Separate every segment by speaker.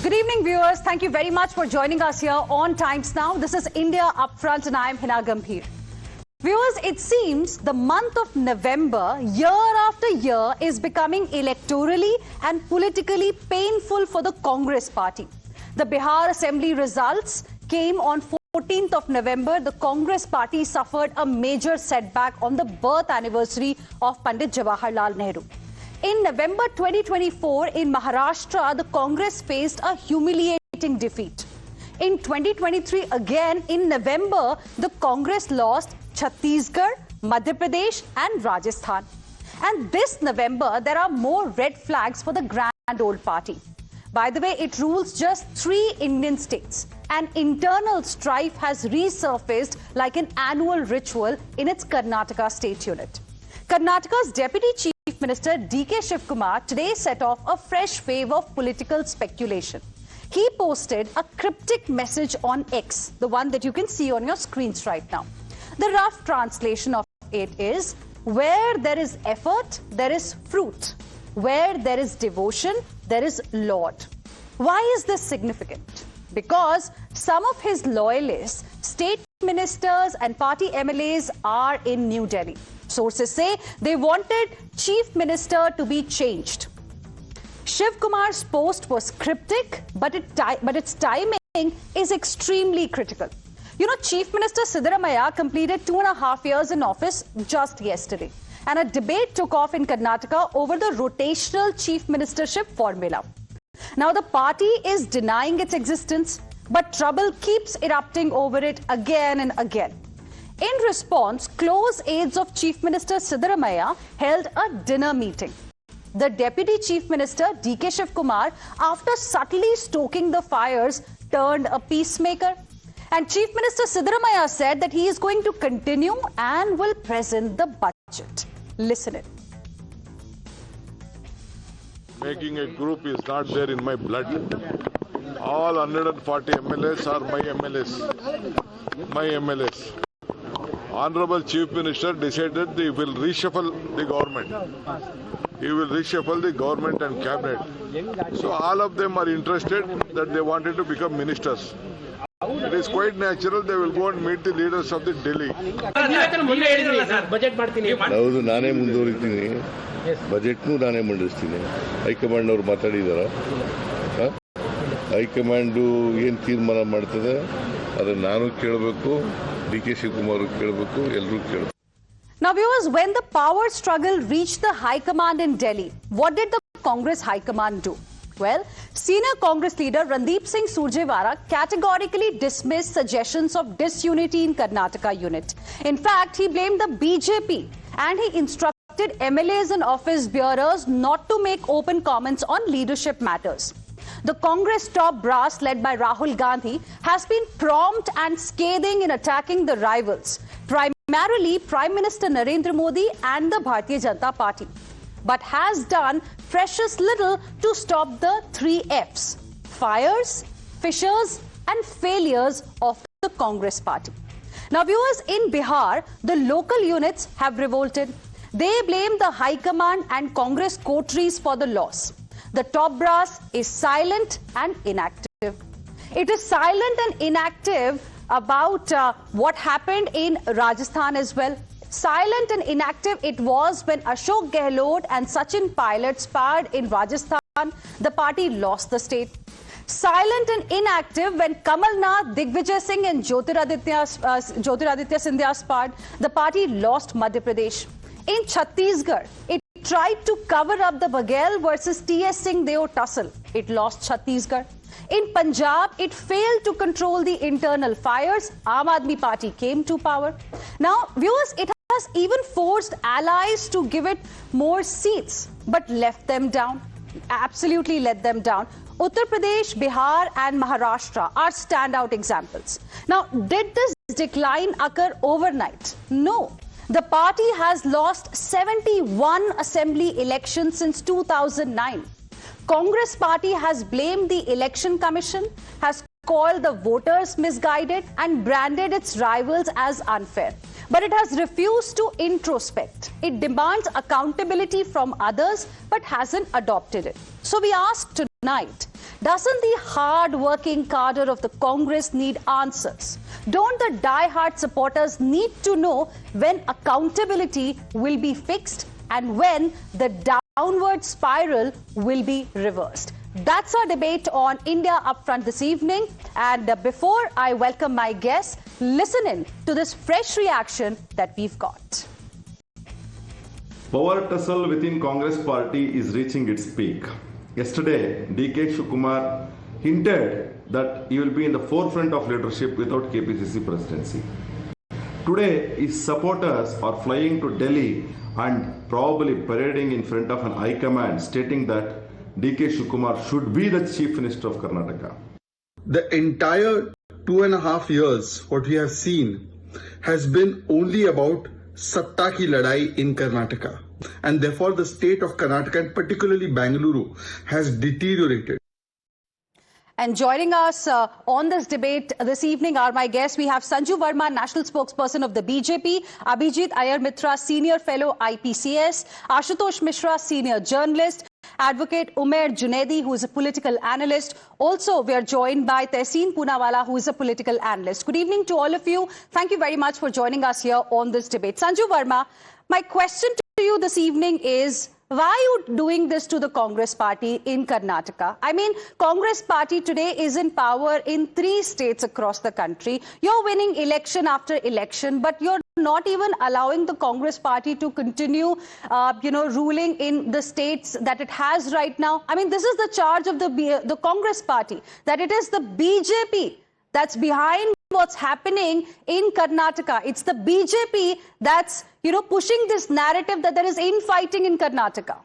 Speaker 1: Good evening, viewers. Thank you very much for joining us here on Times Now. This is India Upfront and I am Hina Gambhir. Viewers, it seems the month of November, year after year, is becoming electorally and politically painful for the Congress party. The Bihar Assembly results came on 14th of November. The Congress party suffered a major setback on the birth anniversary of Pandit Jawaharlal Nehru. In November 2024, in Maharashtra, the Congress faced a humiliating defeat. In 2023, again in November, the Congress lost Chhattisgarh, Madhya Pradesh and Rajasthan. And this November, there are more red flags for the grand old party. By the way, it rules just 3 Indian states. An internal strife has resurfaced like an annual ritual in its Karnataka state unit. Karnataka's Deputy Chief Minister Shivkumar today set off a fresh wave of political speculation. He posted a cryptic message on X, the one that you can see on your screens right now. The rough translation of it is, where there is effort, there is fruit. Where there is devotion, there is Lord. Why is this significant? Because some of his loyalists, state ministers and party MLAs are in New Delhi. Sources say they wanted Chief Minister to be changed. Shivkumar's post was cryptic, but its timing is extremely critical. You know, Chief Minister Siddaramaiah completed 2.5 years in office just yesterday. And a debate took off in Karnataka over the rotational Chief Ministership formula. Now, the party is denying its existence, but trouble keeps erupting over it again and again. In response, close aides of Chief Minister Siddaramaiah held a dinner meeting. The Deputy Chief Minister, Shivkumar, after subtly stoking the fires, turned a peacemaker. And Chief Minister Siddaramaiah said that he is going to continue and will present the budget. Listen in.
Speaker 2: Making a group is not there in my blood. All 140 MLAs are my MLAs. My MLAs. Honorable Chief Minister decided he will reshuffle the government. He will reshuffle the government and cabinet. So all of them are interested that they wanted to become ministers. It is quite natural they will go and meet the leaders of the Delhi.
Speaker 3: ಹೌದು ನಾನೇ ಮುಂದುವರಿತೀನಿ ಬಜೆಟ್ನು ನಾನೇ ಮಂಡಿಸ್ತೀನಿ high command ಅವರು ಮಾತಾಡಿದಾರ high command ಏನು ತೀರ್ಮಾನ ಮಾಡ್ತದೆ ಅದನ್ನ ನಾನು ಕೇಳಬೇಕು ಡಿ.ಕೆ. ಶಿವಕುಮಾರ್ ಕೇಳಬೇಕು ಎಲ್ಲರೂ ಕೇಳಬೇಕು.
Speaker 1: Now viewers, when the power struggle reached the high command in Delhi, what did the Congress high command do? Well, senior Congress leader Randeep Singh Surjewala categorically dismissed suggestions of disunity in Karnataka unit. In fact, he blamed the BJP and he instructed MLAs and office bearers not to make open comments on leadership matters. The Congress top brass led by Rahul Gandhi has been prompt and scathing in attacking the rivals, primarily Prime Minister Narendra Modi and the Bharatiya Janata Party, but has done precious little to stop the 3 Fs: fires, fissures and failures of the Congress party. Now viewers, in Bihar, the local units have revolted. They blame the High Command and Congress coteries for the loss. The top brass is silent and inactive. It is silent and inactive about what happened in Rajasthan as well. Silent and inactive it was when Ashok Gehlot and Sachin Pilot sparred in Rajasthan. The party lost the state. Silent and inactive when Kamal Nath, Digvijay Singh and Jyotiraditya Scindia sparred. The party lost Madhya Pradesh. In Chhattisgarh, it tried to cover up the Baghel versus T.S. Singh Deo Tussle. It lost Chhattisgarh. In Punjab, it failed to control the internal fires. Aam Aadmi Party came to power. Now, viewers, it has even forced allies to give it more seats, but left them down. Absolutely let them down. Uttar Pradesh, Bihar and Maharashtra are standout examples. Now, did this decline occur overnight? No. The party has lost 71 assembly elections since 2009. Congress party has blamed the Election Commission, has called the voters misguided and branded its rivals as unfair. But it has refused to introspect. It demands accountability from others but hasn't adopted it. So we ask to tonight. Doesn't the hard-working cadre of the Congress need answers? Don't the die-hard supporters need to know when accountability will be fixed and when the downward spiral will be reversed? That's our debate on India Upfront this evening. And before I welcome my guests, listen in to this fresh reaction that we've got.
Speaker 4: Power tussle within Congress party is reaching its peak. Yesterday, DK Shivkumar hinted that he will be in the forefront of leadership without KPCC presidency. Today, his supporters are flying to Delhi and probably parading in front of an high command stating that DK Shivkumar should be the Chief Minister of Karnataka.
Speaker 5: The entire 2.5 years, what we have seen has been only about Satta ki ladai in Karnataka. And therefore the state of Karnataka and particularly Bangalore has deteriorated.
Speaker 1: And joining us on this debate this evening are my guests. We have Sanju Verma, National Spokesperson of the BJP, Abhijit Iyer Mitra, Senior Fellow IPCS, Ashutosh Mishra, Senior Journalist, Advocate Umair Junaidi, who is a political analyst. Also, we are joined by Tehseen Poonawala, who is a political analyst. Good evening to all of you. Thank you very much for joining us here on this debate. Sanju Verma, my question to you this evening is, why are you doing this to the Congress party in Karnataka? I mean, Congress party today is in power in 3 states across the country. You're winning election after election, but you're not even allowing the Congress party to continue, ruling in the states that it has right now. I mean, this is the charge of the Congress party, that it is the BJP that's behind what's happening in Karnataka. It's the BJP that's, pushing this narrative that there is infighting in Karnataka.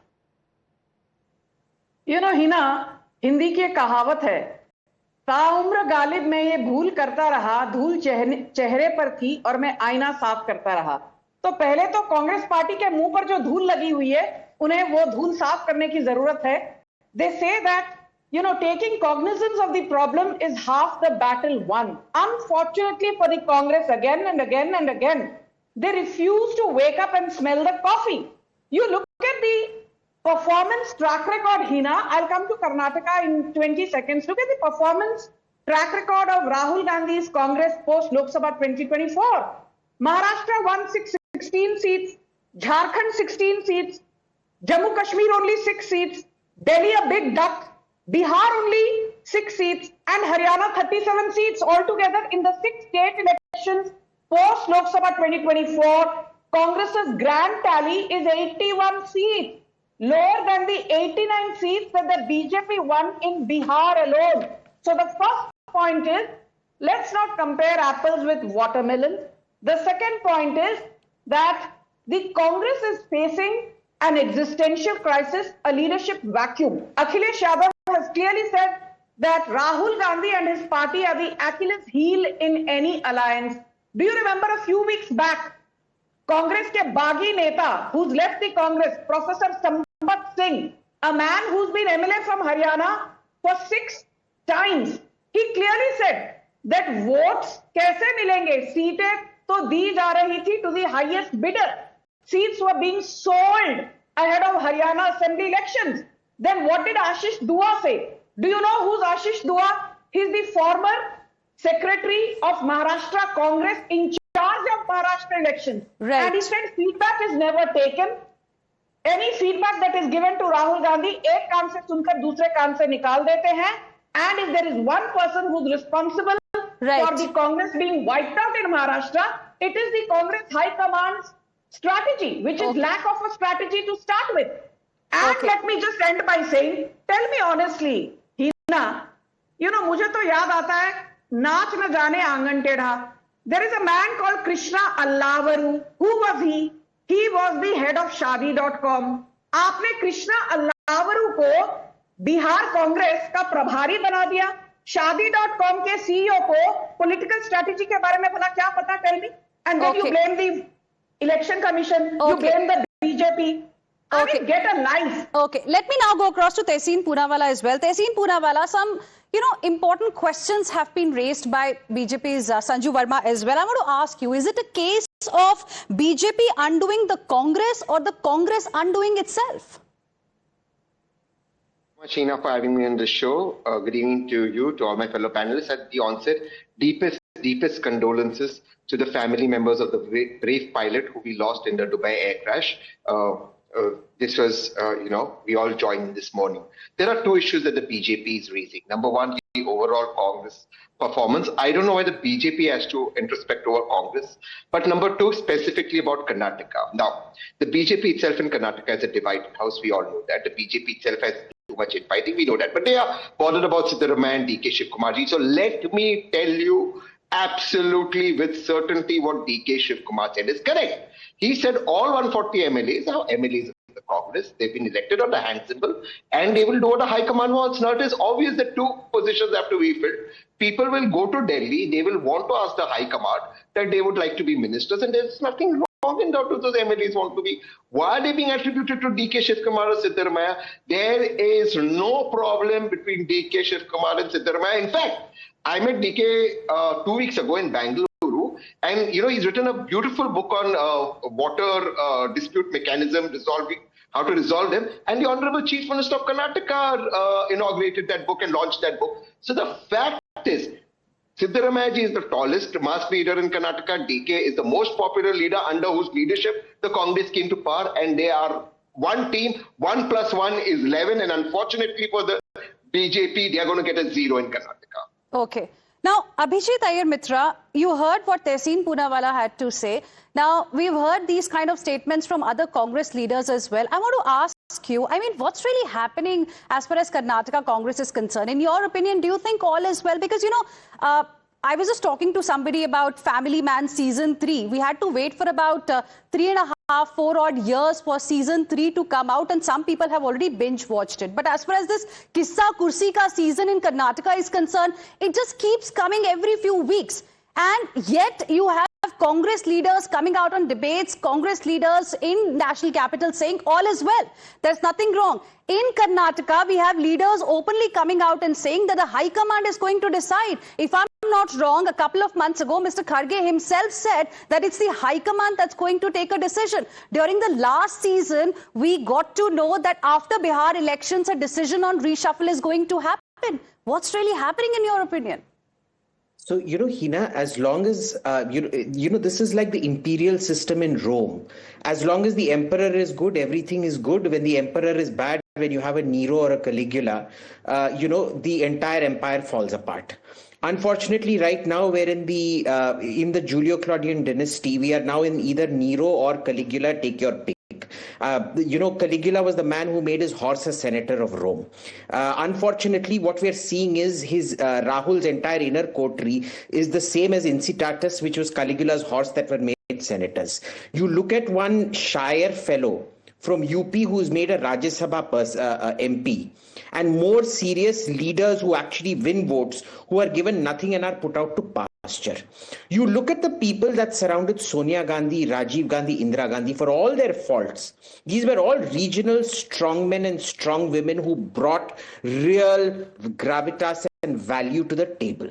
Speaker 6: Hina, Hindi की कहावत है, ताउम्र गालिब में ये भूल करता रहा, धूल चेहरे पर थी और मैं आईना साफ करता रहा. तो पहले तो कांग्रेस पार्टी के मुंह पर जो धूल लगी हुई है, उन्हें वो धूल साफ करने की जरूरत है. They say that taking cognizance of the problem is half the battle won. Unfortunately for the Congress, again and again and again, they refuse to wake up and smell the coffee. You look at the performance track record, Hina. I'll come to Karnataka in 20 seconds. Look at the performance track record of Rahul Gandhi's Congress post Lok Sabha 2024. Maharashtra won 16 seats, Jharkhand 16 seats, Jammu Kashmir only 6 seats, Delhi a big duck, Bihar only 6 seats, and Haryana 37 seats altogether in the 6 state elections post Lok Sabha 2024. Congress's grand tally is 81 seats, lower than the 89 seats that the BJP won in Bihar alone. So the first point is, let's not compare apples with watermelons. The second point is that the Congress is facing an existential crisis, a leadership vacuum. Akhilesh Yadav has clearly said that Rahul Gandhi and his party are the Achilles heel in any alliance. Do you remember a few weeks back, Congress ke Baghi Neta, who's left the Congress, Professor Sampat Singh, a man who's been MLA from Haryana for 6 times, he clearly said that votes kaise milenge? Seated to di ja rahi thi to the highest bidder. Seats were being sold ahead of Haryana Assembly elections. Then what did Ashish Dua say? Do you know who's Ashish Dua? He's the former secretary of Maharashtra Congress in charge of Maharashtra elections.
Speaker 1: Right.
Speaker 6: And he said feedback is never taken. Any feedback that is given to Rahul Gandhi, ek kaan se sunkar dusre kaan se nikal dete hain. And if there is one person who's responsible for the Congress being wiped out in Maharashtra, it is the Congress High Command's strategy, which is lack of a strategy to start with. And let me just end by saying, tell me honestly, Hina, mujhe to yaad aata hai, naach na jaane aangan tedha. There is a man called Krishna Allavaru. Who was he? He was the head of Shadi.com. आपने Krishna Allavaru को बिहार कांग्रेस का प्रभारी बना दिया. Shadi.com के CEO को political strategy के बारे में भला क्या पता? Tell me. And then you blame the election commission. You blame the BJP. I mean, get a life.
Speaker 1: Okay, let me now go across to Tehseen Poonawala as well. Tehseen Poonawala, some important questions have been raised by BJP's Sanju Verma as well. I want to ask you, is it a case of BJP undoing the Congress or the Congress undoing itself?
Speaker 7: Much, Sheena, for having me on the show. Good evening to you, to all my fellow panelists. At the onset, deepest condolences to the family members of the brave pilot who we lost in the Dubai air crash. This was, we all joined this morning. There are two issues that the BJP is raising. Number one, the overall Congress performance. I don't know why the BJP has to introspect over Congress. But number two, specifically about Karnataka. Now, the BJP itself in Karnataka is a divided house. We all know that. The BJP itself has too much infighting. We know that. But they are bothered about Siddaramaiah and DK Shivkumar. So let me tell you absolutely with certainty what DK Shivkumar said is correct. He said all 140 MLAs are MLAs of the Congress. They've been elected on the hand symbol and they will do what the High Command wants. Now it is obvious that two positions have to be filled. People will go to Delhi. They will want to ask the High Command that they would like to be ministers, and there's nothing wrong in that. Those MLAs want to be. Why are they being attributed to DK Shivkumar or Siddaramaiah? There is no problem between DK Shivkumar and Siddaramaiah. In fact, I met DK 2 weeks ago in Bangalore. And, he's written a beautiful book on water dispute mechanism, how to resolve them. And the Honorable Chief Minister of Karnataka inaugurated that book and launched that book. So the fact is, Siddaramaiah ji is the tallest mass leader in Karnataka. DK is the most popular leader under whose leadership the Congress came to power. And they are one team. 1 + 1 is 11. And unfortunately for the BJP, they are going to get a 0 in Karnataka.
Speaker 1: Okay. Now, Abhijit Iyer Mitra, you heard what Tehseen Poonawalla had to say. Now, we've heard these kind of statements from other Congress leaders as well. I want to ask you, what's really happening as far as Karnataka Congress is concerned? In your opinion, do you think all is well? Because, I was just talking to somebody about Family Man Season 3. We had to wait for about 3.5, 4 odd years for Season 3 to come out, and some people have already binge-watched it. But as far as this Kissa Kursi Ka season in Karnataka is concerned, it just keeps coming every few weeks. And yet you have Congress leaders coming out on debates, Congress leaders in national capital saying all is well. There's nothing wrong. In Karnataka, we have leaders openly coming out and saying that the High Command is going to decide. If I'm not wrong, a couple of months ago, Mr. Kharge himself said that it's the High Command that's going to take a decision. During the last season, we got to know that after Bihar elections, a decision on reshuffle is going to happen. What's really happening in your opinion?
Speaker 8: So, Hina, as long as, this is like the imperial system in Rome. As long as the emperor is good, everything is good. When the emperor is bad, when you have a Nero or a Caligula, the entire empire falls apart. Unfortunately, right now we're in the Julio-Claudian dynasty. We are now in either Nero or Caligula, take your pick. Caligula was the man who made his horse a senator of Rome. Unfortunately, what we're seeing is his Rahul's entire inner coterie is the same as Incitatus, which was Caligula's horse that were made senators. You look at one Shire fellow from UP who's made a Rajya Sabha MP, and more serious leaders who actually win votes, who are given nothing and are put out to pasture. You look at the people that surrounded Sonia Gandhi, Rajiv Gandhi, Indira Gandhi, for all their faults. These were all regional strongmen and strong women who brought real gravitas and value to the table.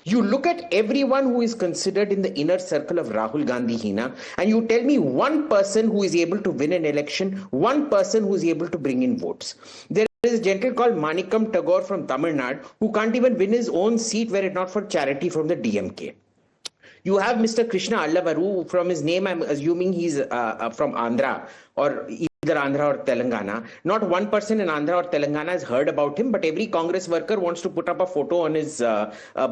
Speaker 8: You look at everyone who is considered in the inner circle of Rahul Gandhi, Hina, and you tell me one person who is able to win an election, one person who is able to bring in votes. There is a gentleman called Manikam Tagore from Tamil Nadu who can't even win his own seat were it not for charity from the DMK. You have Mr. Krishna Allavaru, from his name I'm assuming he's from Andhra or either Andhra or Telangana. Not one person in Andhra or Telangana has heard about him, but every Congress worker wants to put up a photo on his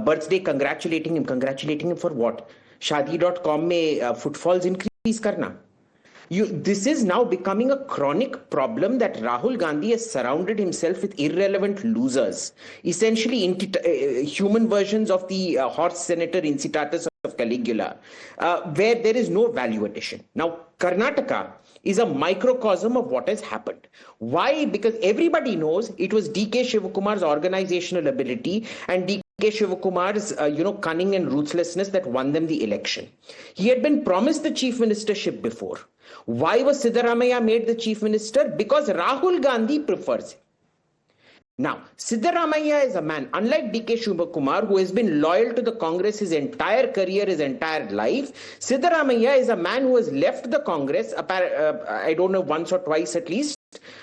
Speaker 8: birthday congratulating him. Congratulating him for what? Shadi.com mein footfalls increase karna. This is now becoming a chronic problem that Rahul Gandhi has surrounded himself with irrelevant losers, essentially human versions of the horse senator Incitatus of Caligula, where there is no value addition. Now, Karnataka is a microcosm of what has happened. Why? Because everybody knows it was DK Shivkumar's organizational ability and DK Shivakumar's, cunning and ruthlessness that won them the election. He had been promised the chief ministership before. Why was Siddaramaiah made the chief minister? Because Rahul Gandhi prefers him. Now, Siddaramaiah is a man, unlike DK Shivkumar, who has been loyal to the Congress his entire career, his entire life. Siddaramaiah is a man who has left the Congress, I don't know, once or twice at least,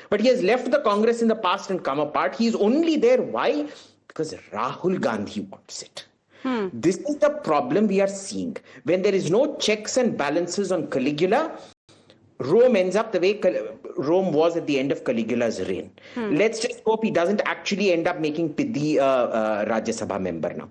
Speaker 8: But he has left the Congress in the past and come apart. He is only there. Why? Because Rahul Gandhi wants it. This is the problem we are seeing. When there is no checks and balances on Caligula, Rome ends up the way Rome was at the end of Caligula's reign. Let's just hope he doesn't actually end up making Pidhi Rajya Sabha member now.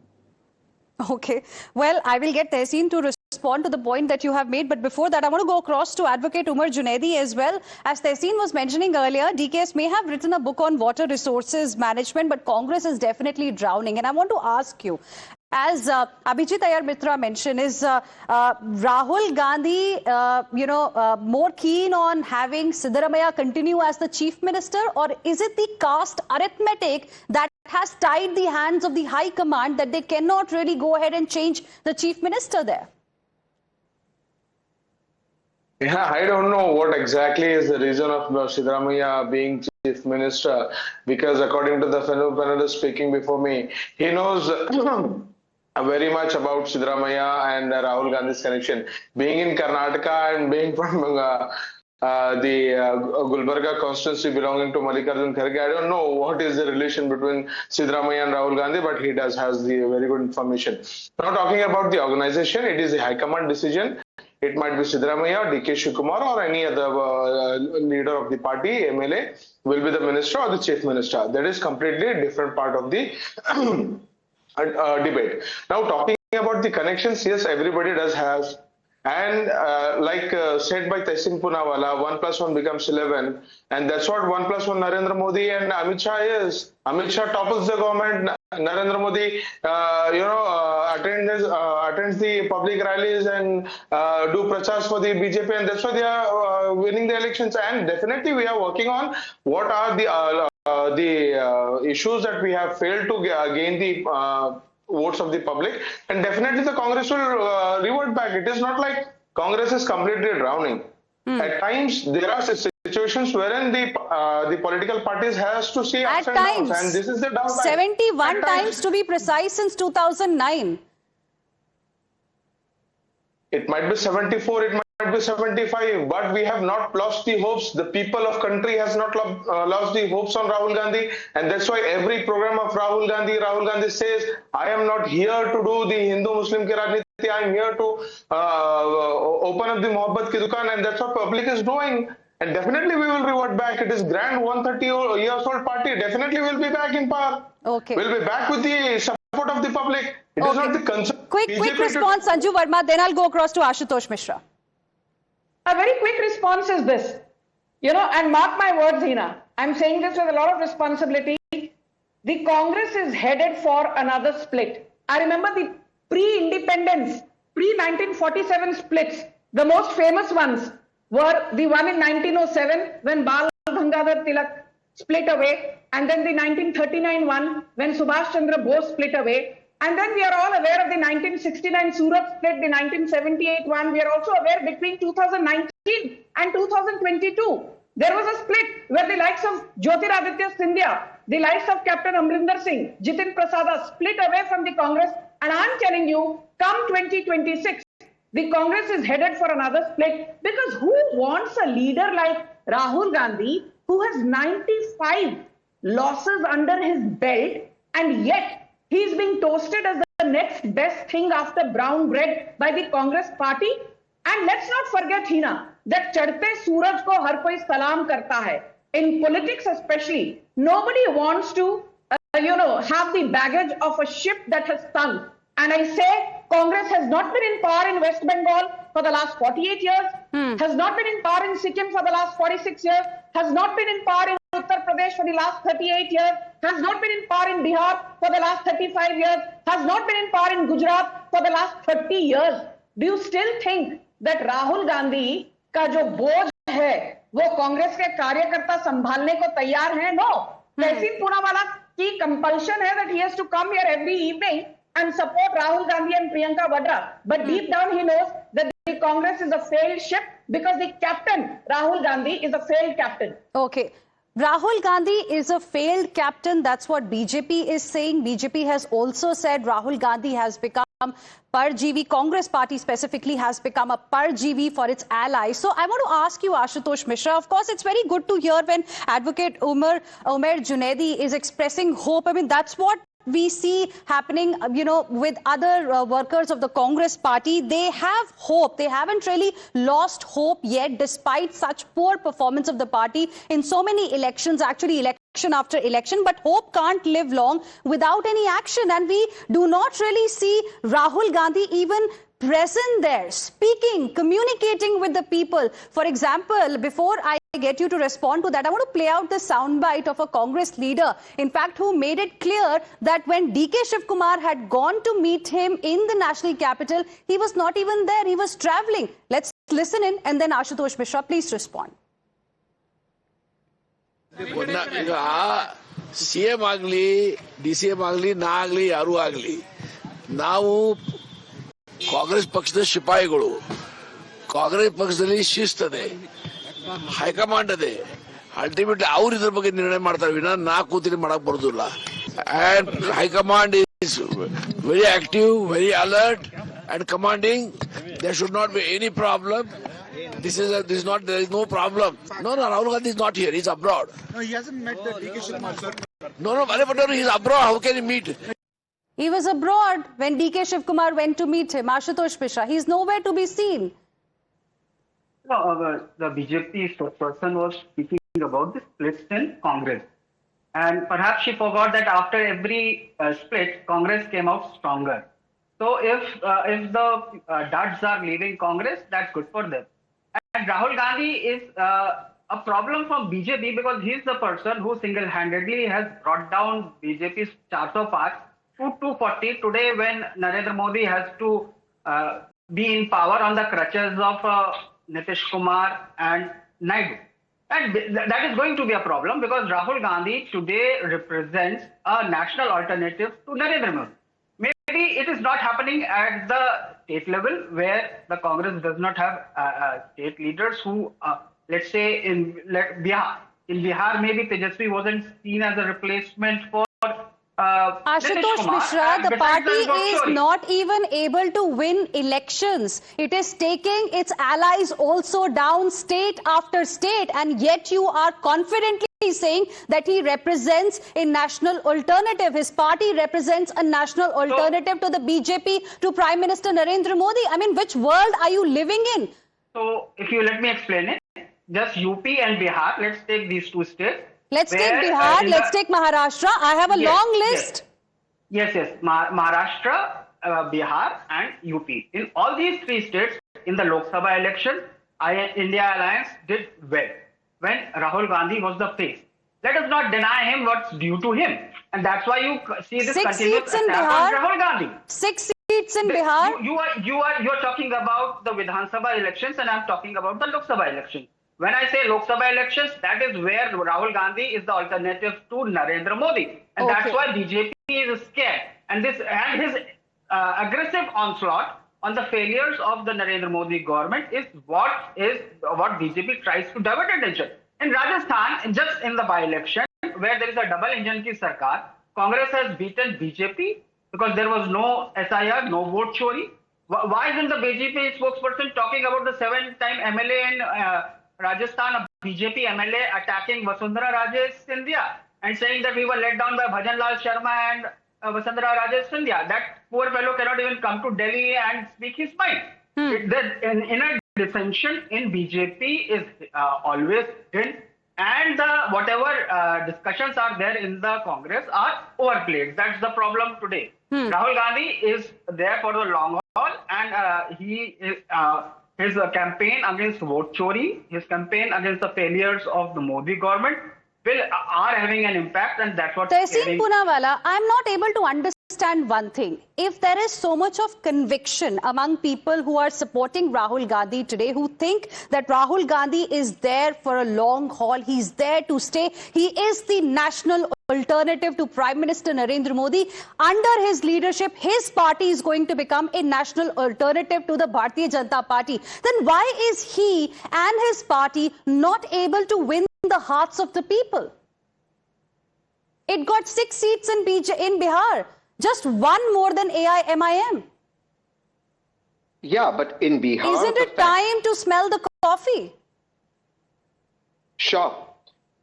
Speaker 1: Okay. Well, I will get Tehseen to respond to the point that you have made. But before that, I want to go across to Advocate Umar Junaidi as well. As Tehseen was mentioning earlier, DKS may have written a book on water resources management, but Congress is definitely drowning. And I want to ask you, as Abhijit Ayar Mitra mentioned, is Rahul Gandhi, more keen on having Siddaramaiah continue as the Chief Minister, or is it the caste arithmetic that has tied the hands of the High Command that they cannot really go ahead and change the Chief Minister there?
Speaker 9: Yeah, I don't know what exactly is the reason of Siddaramaiah being Chief Minister, because according to the fellow panelist speaking before me, he knows very much about Siddaramaiah and Rahul Gandhi's connection. Being in Karnataka and being from the Gulbarga constituency belonging to Mallikarjun Kharge, I don't know what is the relation between Siddaramaiah and Rahul Gandhi, but he has the very good information. Now talking about the organization, it is a High Command decision. It might be Siddaramaiah, DK Shivkumar, or any other leader of the party, MLA, will be the minister or the chief minister. That is completely a different part of the debate. Now, talking about the connections, yes, everybody does have. And like said by Tehseen Poonawalla, 1 + 1 becomes 11. And that's what 1 + 1 Narendra Modi and Amit Shah is. Amit Shah topples the government. Narendra Modi, attends the public rallies and do prachars for the BJP, and that's why they are winning the elections. And definitely, we are working on what are the issues that we have failed to gain the votes of the public, and definitely the Congress will revert back. It is not like Congress is completely drowning. At times, there are situations wherein the political parties has to see ups and downs, and this is the downside.
Speaker 1: 71 times to be precise since 2009.
Speaker 9: It might be 74, it might be 75, but we have not lost the hopes. The people of country has not lost the hopes on Rahul Gandhi, and that's why every program of Rahul Gandhi says, I am not here to do the Hindu-Muslim ki rajniti, I am here to open up the Mohabbat ki dukan, and that's what public is doing. And definitely we will revert back. It is grand 130 years old party. Definitely we'll be back in power.
Speaker 1: Okay.
Speaker 9: We'll be back with the support of the public. It is not the concern.
Speaker 1: Quick response, Sanju Verma, then I'll go across to Ashutosh Mishra.
Speaker 6: A very quick response is this. And mark my words, Hina. I'm saying this with a lot of responsibility. The Congress is headed for another split. I remember the pre-independence, pre-1947 splits. The most famous ones were the one in 1907 when Bal Gangadhar Tilak split away, and then the 1939 one when Subhash Chandra Bose split away, and then we are all aware of the 1969 Surat split, the 1978 one. We are also aware between 2019 and 2022 there was a split where the likes of Jyotiraditya Scindia, the likes of Captain Amrinder Singh, Jitin Prasada split away from the Congress, and I'm telling you, come 2026. The Congress is headed for another split, because who wants a leader like Rahul Gandhi who has 95 losses under his belt, and yet he's being toasted as the next best thing after brown bread by the Congress party? And let's not forget, Hina, that chadte suraj ko har koi salam karta hai. In politics especially, nobody wants to, have the baggage of a ship that has sunk. And I say, Congress has not been in power in West Bengal for the last 48 years, has not been in power in Sikkim for the last 46 years, has not been in power in Uttar Pradesh for the last 38 years, has not been in power in Bihar for the last 35 years, has not been in power in Gujarat for the last 30 years. Do you still think that Rahul Gandhi का जो बोझ है वो कांग्रेस के कार्यकर्ता संभालने को तैयार हैं? No. Tehseen Poonawalla की compulsion है that he has to come here every evening and support Rahul Gandhi and Priyanka Vadra. But deep down he knows that the Congress is a failed ship because the captain, Rahul Gandhi, is a failed captain.
Speaker 1: Okay. Rahul Gandhi is a failed captain. That's what BJP is saying. BJP has also said Rahul Gandhi has become Parjeevi. Congress party specifically has become a Parjeevi for its allies. So I want to ask you, Ashutosh Mishra, of course, it's very good to hear when Advocate Omer Junaidi is expressing hope. I mean, that's what we see happening, with other workers of the Congress party. They have hope. They haven't really lost hope yet, despite such poor performance of the party in so many elections, actually election after election. But hope can't live long without any action. And we do not really see Rahul Gandhi even present there, speaking, communicating with the people. For example, before I get you to respond to that, I want to play out the soundbite of a Congress leader, in fact, who made it clear that when DK Shivkumar had gone to meet him in the national capital, he was not even there, he was travelling. Let's listen in, and then Ashutosh Mishra, please respond.
Speaker 10: CM agli, DCM agli, na agli, yaru agli. Now Congress ಪಕ್ಷದ ಶಿಪಾಯಿಗಳು ಕಾಂಗ್ರೆಸ್ ಪಕ್ಷದಲ್ಲಿ ಶಿಸ್ತದೆ high command ಅದೇ ultimately ಅವ್ರು ಇದ್ರ ಬಗ್ಗೆ ನಿರ್ಣಯ ಮಾಡ್ತಾರೆ ವಿನ ನಾ ಕೂತಿರಿ ಮಾಡಕ್ ಬರೋದಿಲ್ಲ and high command is very active very alert and commanding there should not be any problem there is no problem. No, Rahul Gandhi is not here, he's abroad.
Speaker 11: No, he hasn't met the DK Shivkumar, sir.
Speaker 10: No, he's abroad, how can he meet?
Speaker 1: He was abroad when DK Shivkumar went to meet him. Ashutosh Mishra, he's nowhere to be seen.
Speaker 12: No, the BJP person was speaking about the splits in Congress. And perhaps she forgot that after every split, Congress came out stronger. So if the duds are leaving Congress, that's good for them. And Rahul Gandhi is a problem for BJP because he's the person who single-handedly has brought down BJP's 400 Par to 240 today, when Narendra Modi has to be in power on the crutches of Nitish Kumar and Naidu. And that is going to be a problem because Rahul Gandhi today represents a national alternative to Narendra Modi. Maybe it is not happening at the state level where the Congress does not have state leaders who, let's say in Bihar. In Bihar, maybe Tejasvi wasn't seen as a replacement for
Speaker 1: Ashutosh Mishra, the party is not even able to win elections. It is taking its allies also down state after state, and yet you are confidently saying that he represents a national alternative. His party represents a national alternative to the BJP, to Prime Minister Narendra Modi. I mean, which world are you living in?
Speaker 12: So, if you let me explain it, just UP and Bihar, let's take these two states.
Speaker 1: Let's take Bihar, let's take Maharashtra. I have a long list.
Speaker 12: Yes. Maharashtra, Bihar and UP. In all these three states, in the Lok Sabha election, India Alliance did well when Rahul Gandhi was the face. Let us not deny him what's due to him. And that's why you see this continuous attack on Rahul Gandhi.
Speaker 1: 6 seats in Bihar.
Speaker 12: You are talking about the Vidhan Sabha elections and I'm talking about the Lok Sabha elections. When I say Lok Sabha elections, that is where Rahul Gandhi is the alternative to Narendra Modi. And that's why BJP is scared. And his aggressive onslaught on the failures of the Narendra Modi government is what BJP tries to divert attention. In Rajasthan, just in the by-election, where there is a double engine ki sarkar, Congress has beaten BJP because there was no SIR, no vote chori. Why isn't the BJP spokesperson talking about the 7-time MLA in Rajasthan, a BJP MLA attacking Vasundhara Raje Scindia and saying that we were let down by Bhajan Lal Sharma and Vasundhara Raje Scindia? That poor fellow cannot even come to Delhi and speak his mind. The inner dissension in BJP is always hidden, and whatever discussions are there in the Congress are overplayed. That's the problem today. Rahul Gandhi is there for the long haul, and he is. His campaign against vote chori, his campaign against the failures of the Modi government are having an impact, and that's what.
Speaker 1: Tehseen Poonawalla, I'm not able to understand one thing. If there is so much of conviction among people who are supporting Rahul Gandhi today, who think that Rahul Gandhi is there for a long haul, he's there to stay, he is the national alternative to Prime Minister Narendra Modi. Under his leadership, his party is going to become a national alternative to the Bharatiya Janata Party. Then why is he and his party not able to win the hearts of the people? It got 6 seats in Bihar, just one more than AIMIM.
Speaker 7: Yeah, but in Bihar...
Speaker 1: Isn't it time to smell the coffee?
Speaker 7: Sure.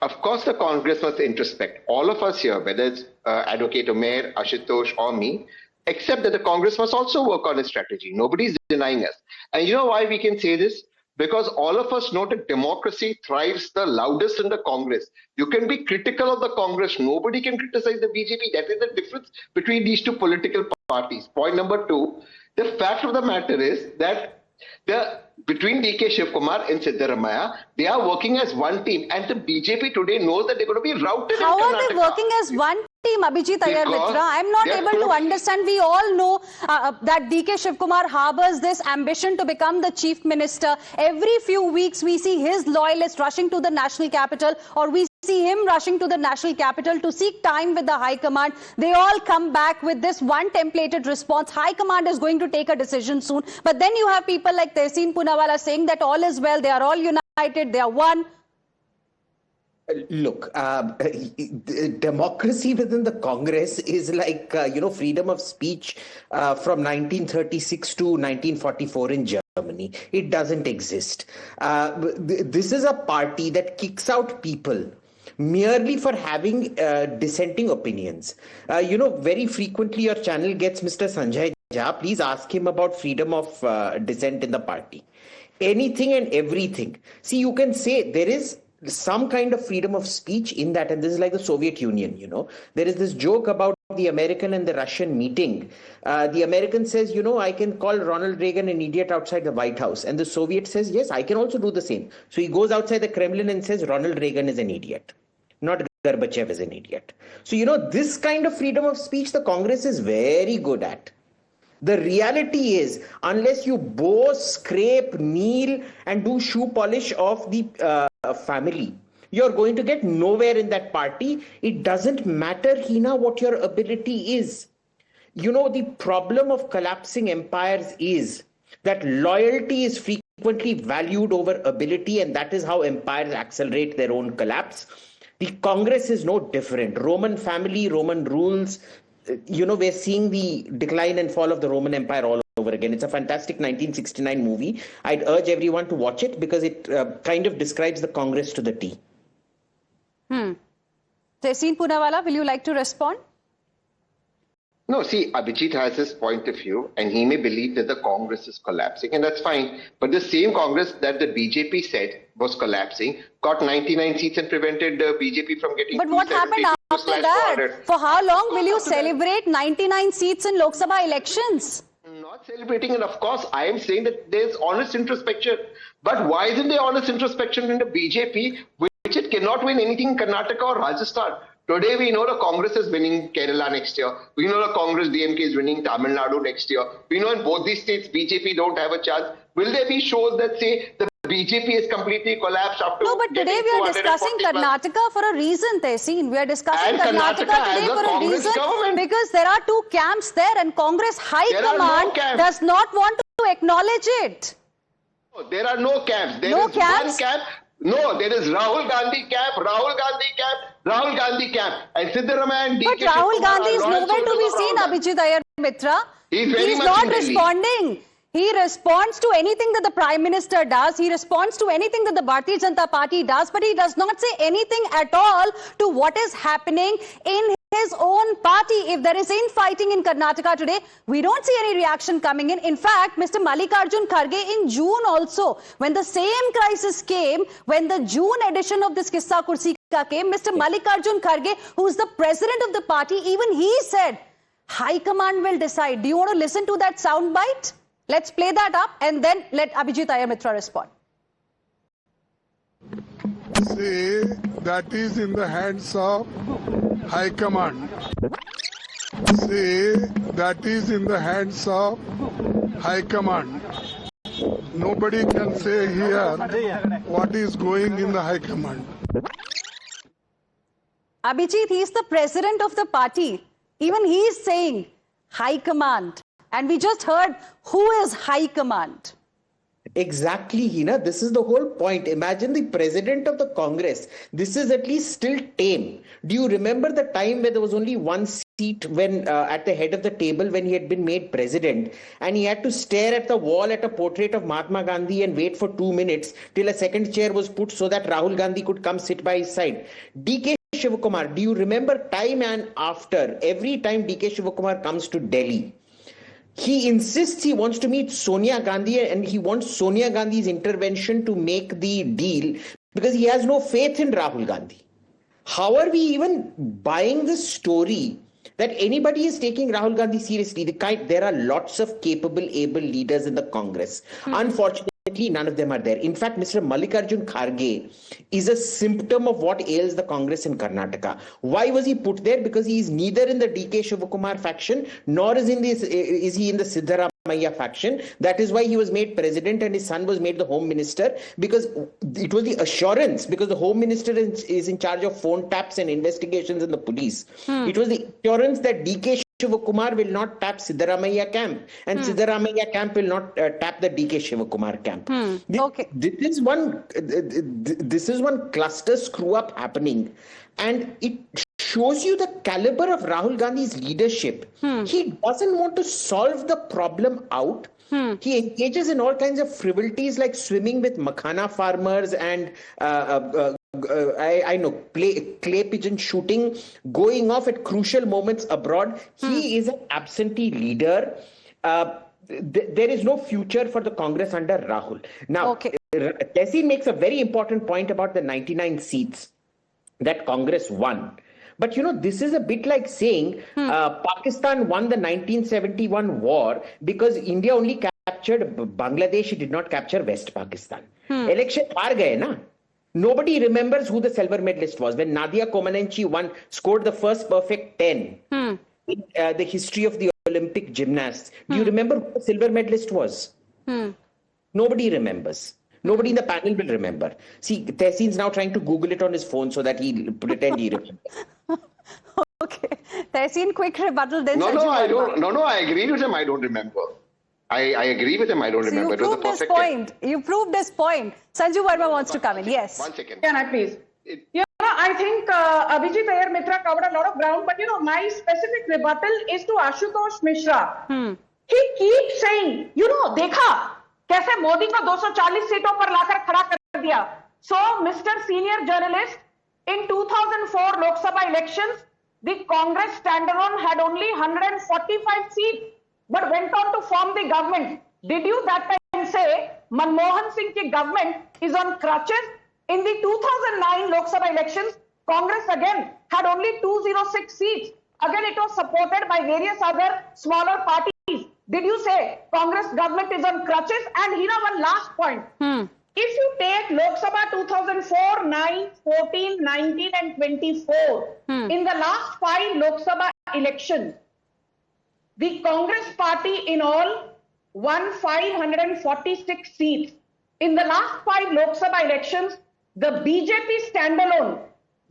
Speaker 7: Of course, the Congress must introspect. All of us here, whether it's Advocate Umair, Ashutosh or me, except that the Congress must also work on a strategy. Nobody's denying us. And you know why we can say this? Because all of us know that democracy thrives the loudest in the Congress. You can be critical of the Congress. Nobody can criticize the BJP. That is the difference between these two political parties. Point number two, the fact of the matter is that between DK Shivkumar and Siddaramaiah, they are working as one team. And the BJP today knows that they're going to be routed in Karnataka.
Speaker 1: How are they working as one team, Abhijit Iyer Mitra? I'm not able to understand. We all know that DK Shivkumar harbors this ambition to become the Chief Minister. Every few weeks, we see his loyalists rushing to the national capital, or we see him rushing to the national capital to seek time with the High Command. They all come back with this one templated response. High Command is going to take a decision soon. But then you have people like Tehseen Poonawalla saying that all is well, they are all united, they are one.
Speaker 8: Look, democracy within the Congress is like, freedom of speech from 1936 to 1944 in Germany. It doesn't exist. This is a party that kicks out people merely for having dissenting opinions. Very frequently your channel gets Mr. Sanjay Jha. Please ask him about freedom of dissent in the party. Anything and everything. See, you can say there is some kind of freedom of speech in that, and this is like the Soviet Union, There is this joke about the American and the Russian meeting. The American says, I can call Ronald Reagan an idiot outside the White House. And the Soviet says, yes, I can also do the same. So he goes outside the Kremlin and says, Ronald Reagan is an idiot, not Gorbachev is an idiot. So, this kind of freedom of speech, the Congress is very good at. The reality is, unless you bow, scrape, kneel, and do shoe polish of the family, you're going to get nowhere in that party. It doesn't matter, Hina, what your ability is. The problem of collapsing empires is that loyalty is frequently valued over ability, and that is how empires accelerate their own collapse. The Congress is no different. Roman family, Roman rules. We're seeing the decline and fall of the Roman Empire all over again. It's a fantastic 1969 movie. I'd urge everyone to watch it because it kind of describes the Congress to the T.
Speaker 1: Tehseen Poonawalla, will you like to respond?
Speaker 7: No, see, Abhijit has his point of view and he may believe that the Congress is collapsing, and that's fine. But the same Congress that the BJP said was collapsing got 99 seats and prevented the BJP from getting...
Speaker 1: But what happened after that? For how long will you celebrate 99 seats in Lok Sabha elections?
Speaker 7: Not celebrating, and of course, I am saying that there's honest introspection. But why isn't there honest introspection in the BJP, which it cannot win anything in Karnataka or Rajasthan? Today, we know the Congress is winning Kerala next year. We know the Congress DMK is winning Tamil Nadu next year. We know in both these states, BJP don't have a chance. Will there be shows that say the BJP is completely collapsed after...
Speaker 1: No, but today we are discussing Karnataka for a reason, Tehseen. We are discussing Karnataka today for a reason because there are two camps there, and Congress High Command does not want to acknowledge it.
Speaker 7: No, there are no camps. There
Speaker 1: no
Speaker 7: is
Speaker 1: camps?
Speaker 7: one camp. No, there is Rahul Gandhi camp, Rahul Gandhi camp, Rahul Gandhi camp. And Siddaramaiah and DK
Speaker 1: But Rahul Gandhi is nowhere to be seen, Abhijit Iyer Mitra.
Speaker 7: He's
Speaker 1: not responding. He responds to anything that the Prime Minister does. He responds to anything that the Bharatiya Janata Party does. But he does not say anything at all to what is happening in his own party. If there is infighting in Karnataka today, we don't see any reaction coming in. In fact, Mr. Mallikarjun Kharge in June also, when the same crisis came, when the June edition of this Kissa Kursi Ka came, Mr. Mallikarjun Kharge, who is the president of the party, even he said, High Command will decide. Do you want to listen to that sound bite? Let's play that up and then let Abhijit Iyer Mitra respond.
Speaker 11: Say that is in the hands of High Command. Say that is in the hands of High Command. Nobody can say here what is going in the High Command.
Speaker 1: Abhijit, he is the president of the party. Even he is saying High Command. And we just heard who is High Command.
Speaker 8: Exactly, Hina. This is the whole point. Imagine the president of the Congress. This is at least still tame. Do you remember the time where there was only one seat when at the head of the table when he had been made president, and he had to stare at the wall at a portrait of Mahatma Gandhi and wait for 2 minutes till a second chair was put so that Rahul Gandhi could come sit by his side? DK Shivakumar, do you remember time and after, every time DK Shivakumar comes to Delhi, he insists he wants to meet Sonia Gandhi and he wants Sonia Gandhi's intervention to make the deal because he has no faith in Rahul Gandhi. How are we even buying this story that anybody is taking Rahul Gandhi seriously? There are lots of capable, able leaders in the Congress. Unfortunately, none of them are there. In fact, Mr. Mallikarjun Kharge is a symptom of what ails the Congress in Karnataka. Why was he put there? Because he is neither in the DK Shivakumar faction, nor is he in the Siddaramaiah faction. That is why he was made president and his son was made the home minister, because it was the assurance, because the home minister is in charge of phone taps and investigations in the police. It was the assurance that DK Shivakumar will not tap Siddaramaiah camp, and Siddaramaiah camp will not tap the DK Shivakumar camp.
Speaker 1: Okay.
Speaker 8: This is one cluster screw up happening, and it shows you the caliber of Rahul Gandhi's leadership. He doesn't want to solve the problem out. He engages in all kinds of frivolities like swimming with makhana farmers and I know clay pigeon shooting, going off at crucial moments abroad. He is an absentee leader. There is no future for the Congress under Rahul. Now, Tessie makes a very important point about the 99 seats that Congress won. But this is a bit like saying Pakistan won the 1971 war because India only captured Bangladesh, it did not capture West Pakistan. Election haar gaye na. Nobody remembers who the silver medalist was. When Nadia Comaneci scored the first perfect 10 in the history of the Olympic gymnasts. Do you remember who the silver medalist was? Nobody remembers. Nobody in the panel will remember. See, Tehseen's now trying to Google it on his phone so that he'll pretend he remembers.
Speaker 1: Okay. Tehseen, quick rebuttal. Then
Speaker 7: I don't. No, I agree with him. I don't remember. I agree with him. I don't remember.
Speaker 1: You proved this point. You proved this point. Sanju Verma wants to come in. Yes.
Speaker 7: 1 second.
Speaker 6: Can I please? I think Abhijit Iyer Mitra covered a lot of ground, but my specific rebuttal is to Ashutosh Mishra. He keeps saying, देखा कैसे मोदी को 240 सीटों पर लाकर खड़ा कर दिया. So, Mr. Senior Journalist, in 2004 Lok Sabha elections, the Congress standalone had only 145 seats, but went on to form the government. Did you that time say Manmohan Singh ki government is on crutches? In the 2009 Lok Sabha elections, Congress again had only 206 seats. Again, it was supported by various other smaller parties. Did you say Congress government is on crutches? And here one last point. If you take Lok Sabha 2004, 9, 14, 19 and 24, in the last 5 Lok Sabha elections, the Congress party in all won 546 seats. In the last 5 Lok Sabha elections, the BJP standalone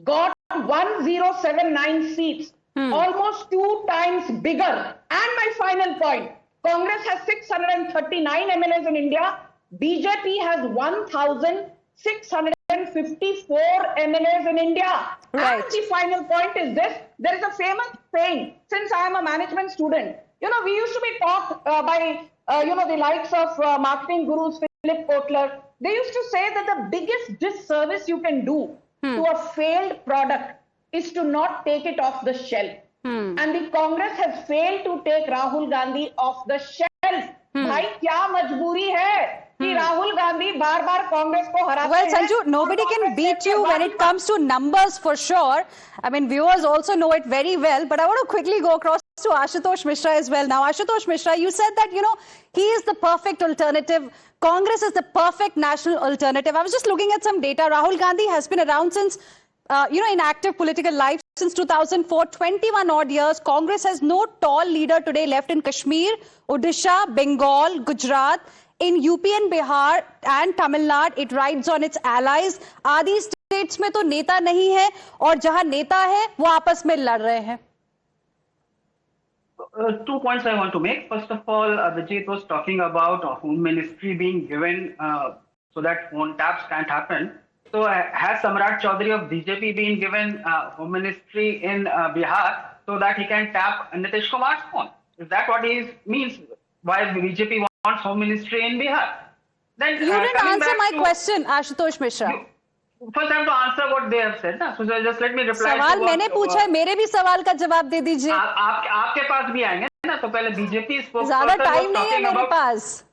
Speaker 6: got 1079 seats, almost 2 times bigger. And my final point, Congress has 639 MLAs in India. BJP has 1,654 MLAs in India.
Speaker 1: Right.
Speaker 6: And the final point is this. There is a famous saying, since I am a management student, we used to be taught by, the likes of marketing gurus, Philip Kotler. They used to say that the biggest disservice you can do to a failed product is to not take it off the shelf. And the Congress has failed to take Rahul Gandhi off the shelf. भाई क्या मजबूरी है कि राहुल गांधी बार-बार कांग्रेस को हराते हैं?
Speaker 1: Well, Sanju, nobody can beat you when it comes to numbers for sure. I mean, viewers also know it very well. But I want to quickly go across to Ashutosh Mishra as well. Now, Ashutosh Mishra, you said that, he is the perfect alternative. Congress is the perfect national alternative. I was just looking at some data. Rahul Gandhi has been around since, in active political life since 2004, 21 odd years. Congress has no tall leader today left in Kashmir, Odisha, Bengal, Gujarat. In UP and Bihar and Tamil Nadu, it rides on its allies. आदि states में तो नेता नहीं है और जहां नेता है वो आपस में लड़ रहे हैं.
Speaker 12: 2 points I want to make. First of all, Vijay was talking about Home Ministry being given so that phone taps can't happen. So has Samrat Chaudhary of BJP been given Home Ministry in Bihar so that he can tap Nitish Kumar's phone? Is that what he means? Why BJP wants Home Ministry in Bihar? Then
Speaker 1: you didn't answer my question, Ashutosh Mishra.
Speaker 12: First, I have to answer what they have said. So just let me reply.
Speaker 1: सवाल मैंने पूछा है, मेरे भी सवाल का जवाब दे दीजिए.
Speaker 12: आपके पास भी आएंगे ना, तो पहले बीजेपी
Speaker 1: ज्यादा टाइम नहीं है मेरे पास,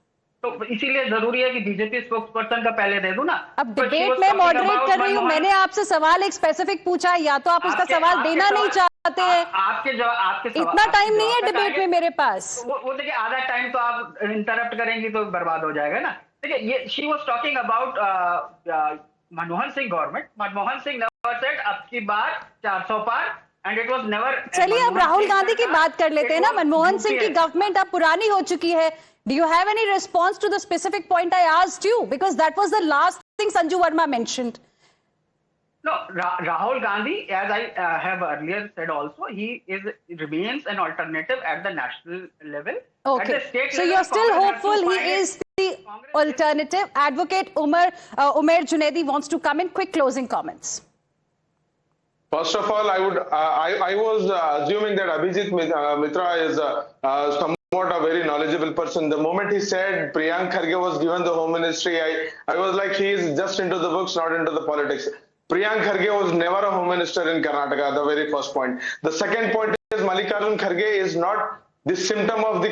Speaker 12: तो इसीलिए जरूरी है कि बीजेपी स्पोक्सपर्सन का पहले दे दूं ना.
Speaker 1: अब डिबेट में मॉडरेट कर रही हूँ, मैंने आपसे सवाल एक स्पेसिफिक पूछा है, या तो आप उसका सवाल देना नहीं चाहते हैं.
Speaker 12: आपके
Speaker 1: इतना टाइम नहीं है डिबेट में मेरे पास.
Speaker 12: वो देखिए, आधा टाइम तो आप इंटरप्ट करेंगी तो बर्बाद हो जाएगा ना. देखिए, ये she was talking about Manmohan Singh government. Manmohan Singh never said अब की बार 400 पार, एंड इट वाज नेवर.
Speaker 1: चलिए अब राहुल गांधी की बात कर लेते हैं ना. मनमोहन सिंह की गवर्नमेंट अब पुरानी हो चुकी है. Do you have any response to the specific point I asked you? Because that was the last thing Sanju Verma mentioned.
Speaker 12: No, Rahul Gandhi, as I have earlier said also, he remains an alternative at the national level.
Speaker 1: Okay.
Speaker 12: At the state
Speaker 1: so
Speaker 12: level,
Speaker 1: you're still
Speaker 12: Congress
Speaker 1: hopeful he is the alternative. Advocate Umair Junaidi wants to come in. Quick closing comments.
Speaker 9: First of all, I was assuming that Abhijit Mitra is somewhat a very knowledgeable person. The moment he said Priyank Kharge was given the Home Ministry, I was like, he is just into the books, not into the politics. Priyank Kharge was never a Home Minister in Karnataka, the very first point. The second point is Mallikarjun Kharge is not the symptom of the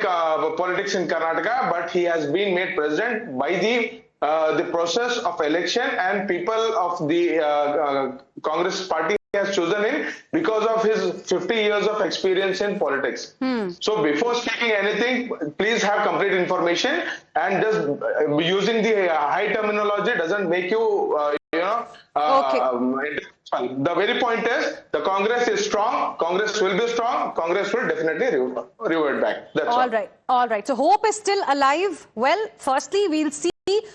Speaker 9: politics in Karnataka, but he has been made president by the process of election, and people of the Congress party has chosen him because of his 50 years of experience in politics. So before speaking anything, please have complete information, and just using the high terminology doesn't make you, the very point is the Congress is strong, Congress will be strong, Congress will definitely revert back. That's all.
Speaker 1: All right. So hope is still alive. Well, firstly, we'll see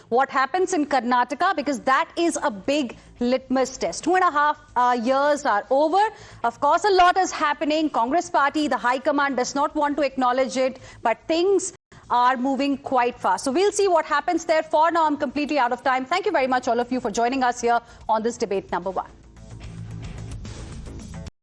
Speaker 1: what happens in Karnataka, because that is a big litmus test. 2.5 years are over. Of course, a lot is happening. Congress party, the High Command does not want to acknowledge it, but things are moving quite fast. So we'll see what happens there. For now, I'm completely out of time. Thank you very much, all of you, for joining us here on this debate number 1.